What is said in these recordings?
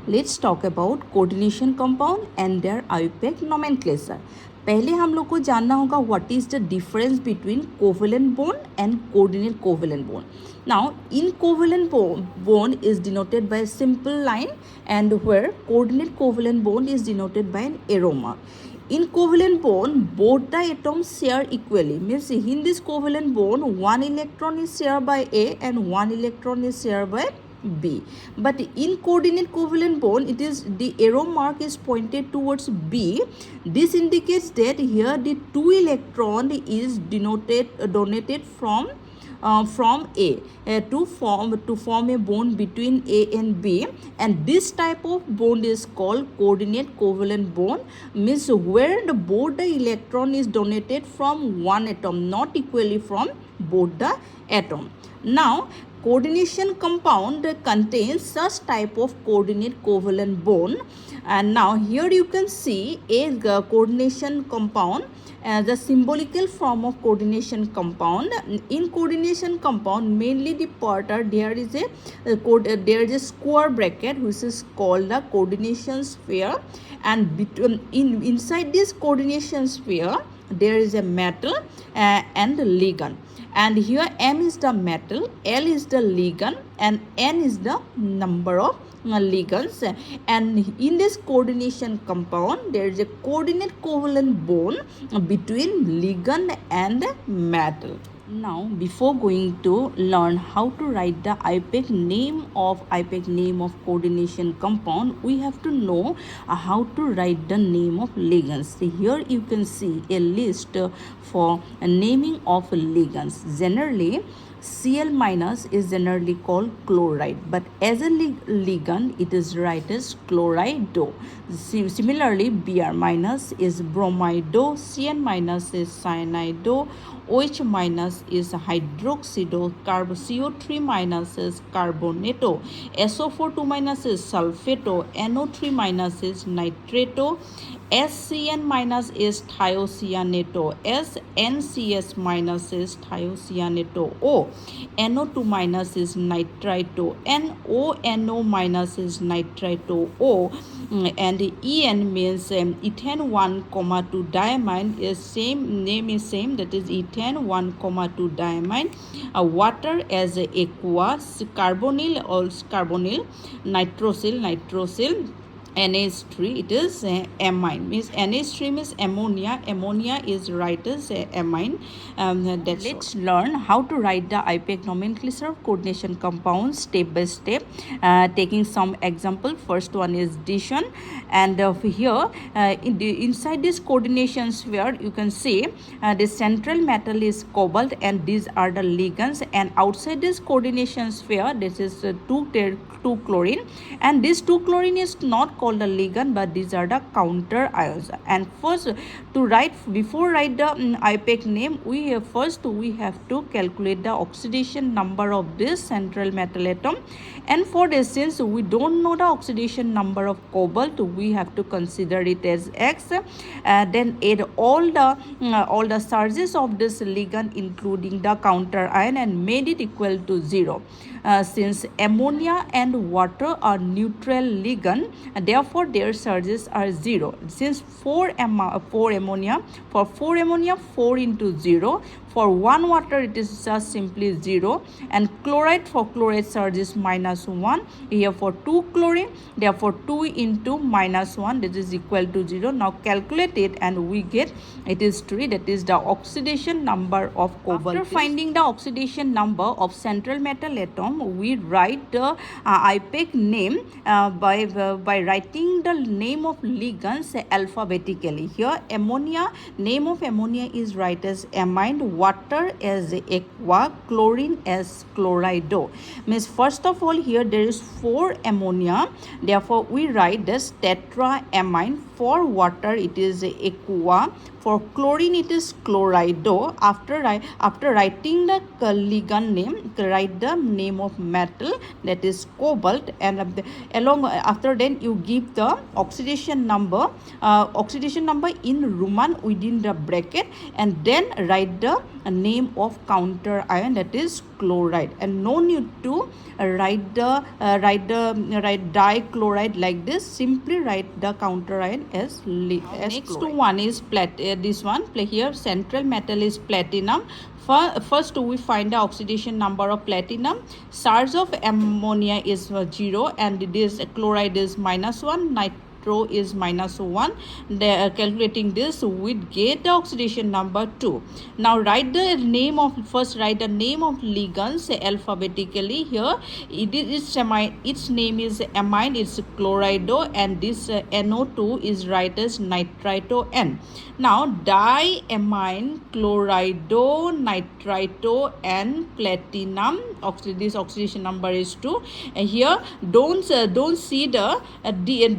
let's talk about coordination compound and their IUPAC nomenclature. पहले हम लोग को जानना होगा what is the difference between covalent bond and coordinate covalent bond. Now, in covalent bond is denoted by a simple line, and where coordinate covalent bond is denoted by an arrow mark. In covalent bond, both the atoms share equally. Means in this covalent bond, one electron is shared by A and one electron is shared by B. But in coordinate covalent bond, it is the arrow mark is pointed towards B. This indicates that here the two electron is donated from A to form a bond between A and B, and this type of bond is called coordinate covalent bond. Means where both the electron is donated from one atom, not equally from both the atom. Now, coordination compound contains such type of coordinate covalent bond, and now here you can see a coordination compound. The symbolical form of coordination compound. In coordination compound, mainly the part are there is a square bracket which is called the coordination sphere, and inside this coordination sphere there is a metal and ligand. And here M is the metal, L is the ligand, and N is the number of ligands. And in this coordination compound, there is a coordinate covalent bond between ligand and metal. Now, before going to learn how to write the IUPAC name of coordination compound, we have to know how to write the name of ligands. Here you can see a list for naming of ligands. Generally, Cl minus is generally called chloride, but as a ligand it is written as chlorido. Similarly, Br minus is bromido, Cn minus is cyanido, OH minus is hydroxido, CO3 minus is carbonato, SO4 2 minus is sulfato, NO3 minus is nitrato, SCN minus is thiocyanato, SNCS minus is thiocyanato, O NO2 minus is nitrito, NONO minus is nitrito O, and EN means ethane 1, 2 diamine is same, that is ethane 1, 2 diamine. Water as aqua, carbonyl, nitrosyl, NH3, it is amine. Means NH3 means ammonia is write as amine. Let's learn how to write the IUPAC nomenclature of coordination compounds step by step, taking some example. First one is addition, and here inside this coordination sphere you can see the central metal is cobalt, and these are the ligands, and outside this coordination sphere this is 2 chlorine, and this 2 chlorine is not called a ligand, but these are the counter ions. And first, before write the IUPAC name, we have to calculate the oxidation number of this central metal atom, and for this, since we don't know the oxidation number of cobalt, we have to consider it as X. Then add all the charges of this ligand including the counter ion and made it equal to 0. Since ammonia and water are neutral ligand, therefore their charges are 0. Since 4 ammonia, 4 into 0, for 1 water it is just simply 0, and chloride, for chloride charges -1. Here for 2 chlorine, therefore 2 into -1, that is equal to 0. Now calculate it and we get it is 3, that is the oxidation number of cobalt. After finding the oxidation number of central metal atom, we write the IUPAC name by writing the name of ligands alphabetically. Here name of ammonia is written as amine, water as aqua, chlorine as chlorido. Means first of all here there is 4 ammonia, therefore we write this tetraamine. For water it is aqua, for chlorine it is chlorido. After writing the ligand name, write the name of metal, that is cobalt, and after then you give the oxidation number in Roman within the bracket, and then write the name of counter ion, that is chloride, and no need to write dichloride like this. Simply write the counter ion as next chloride. One is this one here, central metal is platinum. First we find the oxidation number of platinum. Charge of ammonia is 0, and this chloride is -1, nitro is -1. Calculating this, we get the oxidation number 2. Now write the name of ligands alphabetically. Here its name is amine, it's chlorido, and this NO2 is write as nitrito N. Now diamine, chlorido, nitrito, and platinum. This oxidation number is 2. And here don't see the D. In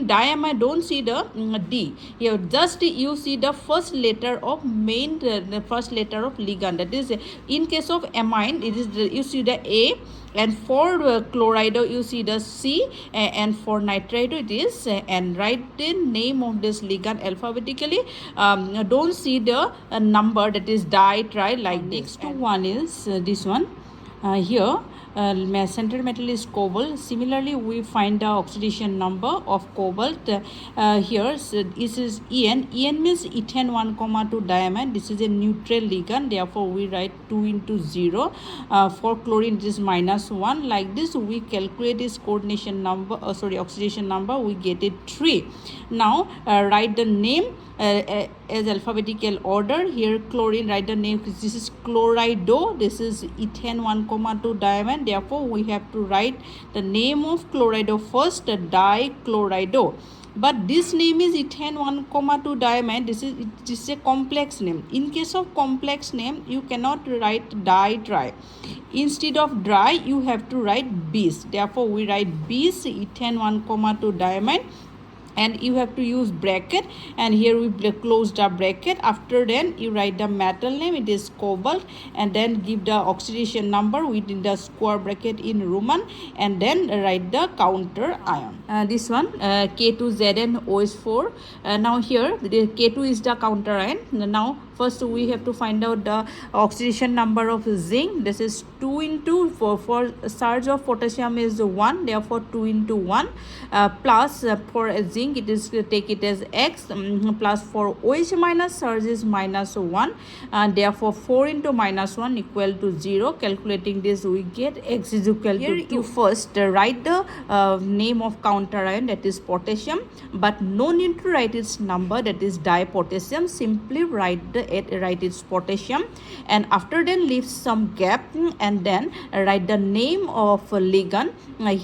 diamine don't see the D. Here just you see the first letter of the first letter of ligand. That is, in case of amine, it is you see the A. And for chlorido you see the C, and for nitrito it is and write the name of this ligand alphabetically. Don't see the number, that is di, tri, like next one is this one. Here central metal is cobalt. Similarly, we find the oxidation number of cobalt. Here this is En. En means ethane 1,2 diamine. This is a neutral ligand, therefore we write 2 into 0. For chlorine it is -1. Like this we calculate this coordination number, oxidation number, we get it 3. Now write the name as alphabetical order. Here chlorine, write the name. This is chlorido, this is ethane 1,2 diamine, therefore we have to write the name of chlorido first, dichlorido. But this name is ethane 1,2 diamine. This is a complex name. In case of complex name, you cannot write di-dry. Instead of dry, you have to write bis. Therefore we write bis, ethane 1,2 diamine. And you have to use bracket, and here we close the bracket. After then you write the metal name, it is cobalt, and then give the oxidation number within the square bracket in Roman, and then write the counter ion. This one K2Zn-OH4. Now here the K2 is the counter ion. Now first we have to find out the oxidation number of zinc. This is 2 into 4. For charge of potassium is 1, therefore 2 into 1 plus for zinc it is take it as X, plus for OH minus charge is -1, and therefore 4 into -1 equal to 0. Calculating this we get X is equal to 2. You first write the name of counter ion, that is potassium, but no need to write its number, that is dipotassium. Simply write its potassium, and after then leave some gap, and then write the name of ligand.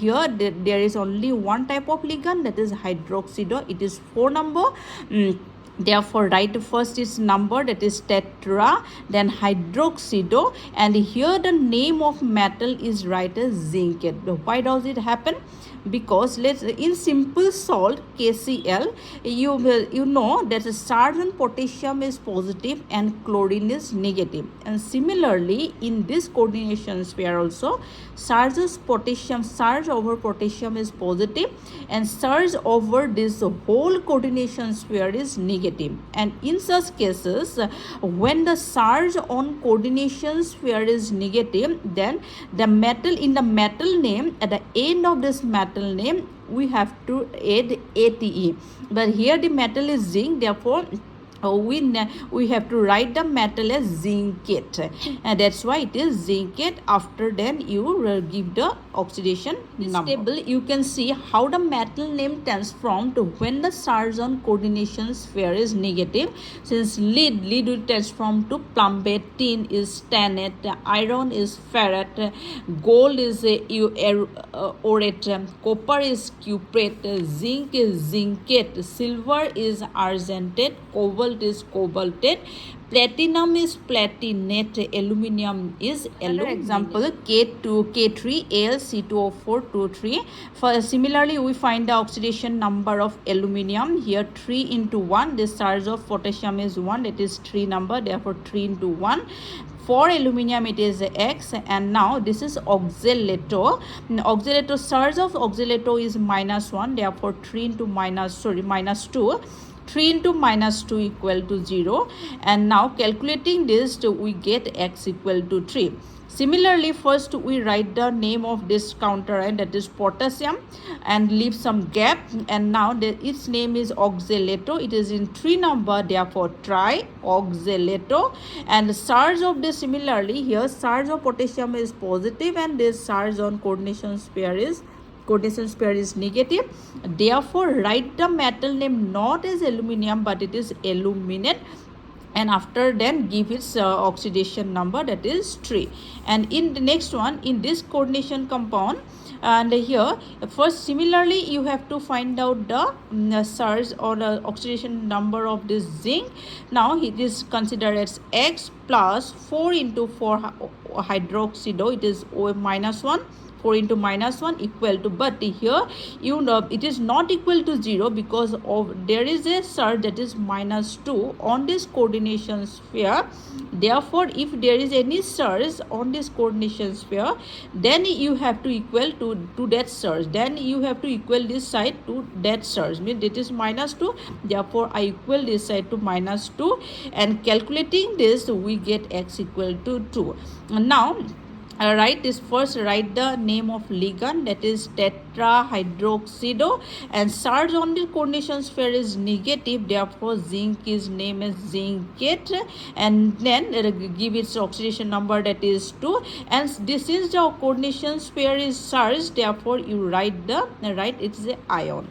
Here there is only one type of ligand, that is hydroxido. It is 4 number. Therefore write first its number, that is tetra, then hydroxido, and here the name of metal is write as zinc. Why does it happen? Because in simple salt KCl, you know that the charge on potassium is positive and chlorine is negative, and similarly in this coordination sphere also charge over potassium is positive, and charge over this whole coordination sphere is negative. And in such cases, when the charge on coordination sphere is negative, then the metal in the metal name, at the end of this metal name we have to add ATE, but here the metal is zinc, therefore we have to write the metal as zincate, and that's why it is zincate. After then you give the oxidation number. Table you can see how the metal name transformed to when the charge on coordination sphere is negative. Since lead will transform to plummet, tin is tannate, iron is ferrite, gold is orate, copper is cuprate, zinc is zincate, silver is argentate, cobalt is cobaltate, platinum is platinate, aluminium is aluminate. Example K3Al-C2O4-2,3. Similarly we find the oxidation number of aluminium. Here 3 into 1. This charge of potassium is 1, that is 3 number, therefore 3 into 1. For aluminium it is X, and now this is oxalato. Oxalato, surge of oxalato is -1, therefore 3 into -2. 3 into -2 equal to 0, and now calculating this we get X equal to 3. Similarly, first we write the name of this counterant, that is potassium, and leave some gap, and now its name is oxalato. It is in 3 number, therefore trioxalato. And the charge of this, similarly here charge of potassium is positive and this charge on coordination pair is negative. Therefore write the metal name not as aluminium but it is aluminate, and after then give its oxidation number, that is 3. And in the next one, in this coordination compound, and here first similarly you have to find out the surge or the oxidation number of this zinc. Now it is considered as X plus 4 into 4 hydroxido, it is O -1. 4 into -1 equal to, but here you know it is not equal to 0 because of there is a surge, that is -2 on this coordination sphere. Therefore if there is any surge on this coordination sphere, then you have to equal to that surge, then you have to equal this side to that surge, means it is -2, therefore I equal this side to -2, and calculating this we get X equal to 2. Now write this, first write the name of ligand, that is tetrahydroxido, and charge on the coordination sphere is negative, therefore zinc is named as zincate, and then give its oxidation number, that is 2. And this is the coordination sphere is charged, therefore you write it's a ion.